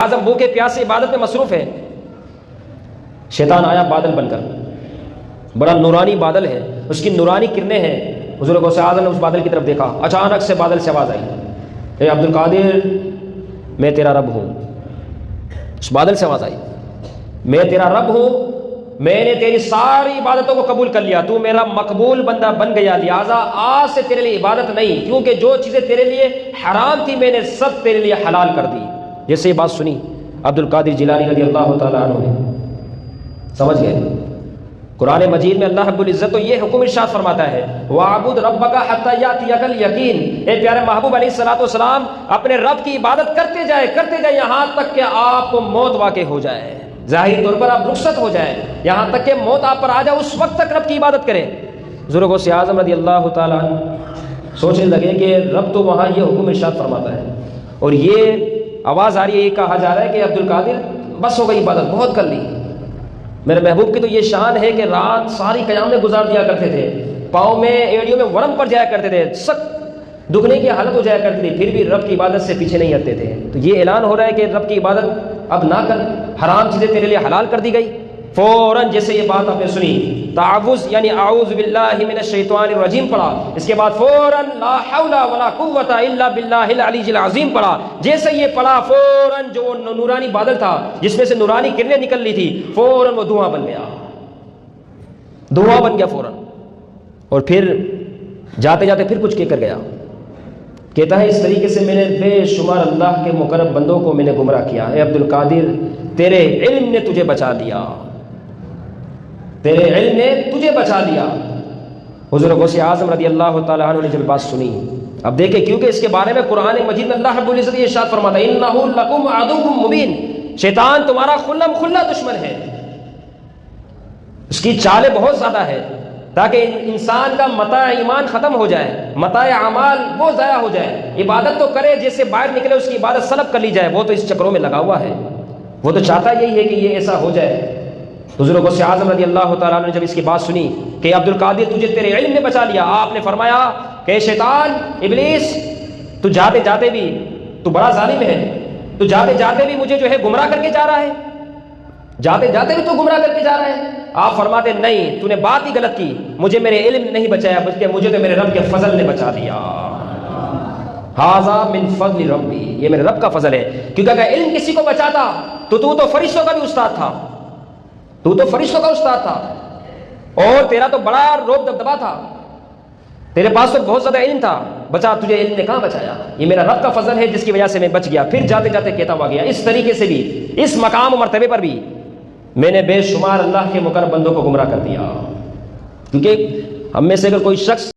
اعظم بھوکے پیاسے عبادت میں مصروف ہے، شیطان آیا بادل بن کر، بڑا نورانی بادل ہے، اس کی نورانی کرنیں ہیں۔ حضور غوث اعظم نے اس بادل کی طرف دیکھا، اچانک سے بادل سے آواز آئی، اے عبد القادر میں تیرا رب ہوں۔ اس بادل سے آواز آئی، میں تیرا رب ہوں، میں نے تیری ساری عبادتوں کو قبول کر لیا، تو میرا مقبول بندہ بن گیا، لہٰذا آج سے تیرے لیے عبادت نہیں، کیونکہ جو چیزیں تیرے لیے حرام تھی میں نے سب تیرے لیے حلال کر دی۔ جیسے یہ بات سنی عبد القادر جیلانی رضی اللہ تعالیٰ عنہ نے سمجھ گئے۔ قرآن مجید میں اللہ رب العزت تو یہ حکم ارشاد فرماتا ہے، وَاعْبُدْ رَبَّكَ حَتَّى يَأْتِيَكَ الْيَقِينُ، اے پیارے محبوب علیہ السلام اپنے رب کی عبادت کرتے جائے یہاں تک کہ آپ کو موت واقع ہو جائے، ظاہری طور پر آپ رخصت ہو جائیں، یہاں تک کہ موت آپ پر آ جائے، اس وقت تک رب کی عبادت کریں۔ حضور غوث اعظم رضی اللہ تعالیٰ عنہ سوچنے لگے کہ رب تو وہاں یہ حکم ارشاد فرماتا ہے اور یہ آواز آ رہی ہے، یہ کہا جا رہا ہے کہ عبد القادر بس ہو گئی، عبادت بہت کر لی۔ میرے محبوب کی تو یہ شان ہے کہ رات ساری قیام میں گزار دیا کرتے تھے، پاؤں میں ایڑیوں میں ورم پڑ جایا کرتے تھے، سخت دکھنے کی حالت ہو جایا کرتی تھی، پھر بھی رب کی عبادت سے پیچھے نہیں ہٹتے تھے۔ تو یہ اعلان ہو رہا ہے کہ رب کی عبادت اب نہ کر، حرام چیزیں تیرے لیے حلال کر دی گئی۔ فوراً جیسے یہ بات آپ نے سنی، تعوذ یعنی اعوذ باللہ من الشیطان الرجیم پڑھا، اس کے بعد فوراً لا حول ولا قوت الا باللہ العلی العظیم پڑھا۔ جیسے یہ پڑھا فوراً جو نورانی بادل تھا جس میں سے نورانی کرنیں نکل رہی تھی، فوراً وہ دھواں بن گیا، دھواں بن گیا فوراً۔ اور پھر جاتے جاتے پھر کچھ کہہ کر گیا، کہتا ہے اس طریقے سے میں نے بے شمار اللہ کے مقرب بندوں کو میں نے گمراہ کیا۔ اے عبد القادر تیرے علم نے تجھے بچا لیا، تیرے علم نے تجھے بچا لیا۔ حضور غوث اعظم رضی اللہ تعالیٰ عنہ نے جب بات سنی، اب دیکھیں کیونکہ اس کے بارے میں قرآن مجید میں اللہ رب العزت یہ ارشاد فرماتا ہے، انہ لکم عدو مبین، شیطان تمہارا کھلم کھلا دشمن ہے، اس کی چالیں بہت زیادہ ہے تاکہ انسان کا متاع ایمان ختم ہو جائے، متاع اعمال وہ ضائع ہو جائے، عبادت تو کرے جیسے باہر نکلے اس کی عبادت سلب کر لی جائے، وہ تو اس چکروں میں لگا ہوا ہے، وہ تو چاہتا یہی ہے کہ یہ ایسا ہو جائے۔ حضور غوث اعظم رضی اللہ تعالیٰ عنہ نے جب اس کی بات سنی کہ عبد القادر تجھے تیرے علم نے بچا لیا، آپ نے فرمایا کہ شیطان ابلیس تو جاتے جاتے بھی تو بڑا ظالم ہے، تو جاتے جاتے بھی مجھے جو ہے گمراہ کر کے جا رہا ہے، جاتے جاتے بھی تو گمراہ کر کے جا رہا ہے۔ آپ فرماتے نہیں، تو نے بات ہی غلط کی، مجھے میرے علم نہیں بچایا بلکہ مجھے تو میرے رب کے فضل نے بچا لیا۔ ھذا من فضل ربی، یہ میرے رب کا فضل ہے، کیونکہ اگر علم کسی کو بچاتا تو فرشتوں کا بھی استاد تھا، تو فرشتوں کا استاد تھا، اور تیرا تو بڑا روب دبدبا تھا، تیرے پاس تو بہت زیادہ علم تھا، بچا تجھے علم نے کہاں بچایا؟ یہ میرا رب کا فضل ہے جس کی وجہ سے میں بچ گیا۔ پھر جاتے جاتے کہتا ہوا گیا، اس طریقے سے بھی اس مقام و مرتبے پر بھی میں نے بے شمار اللہ کے مقرب بندوں کو گمراہ کر دیا، کیونکہ ہم میں سے اگر کوئی شخص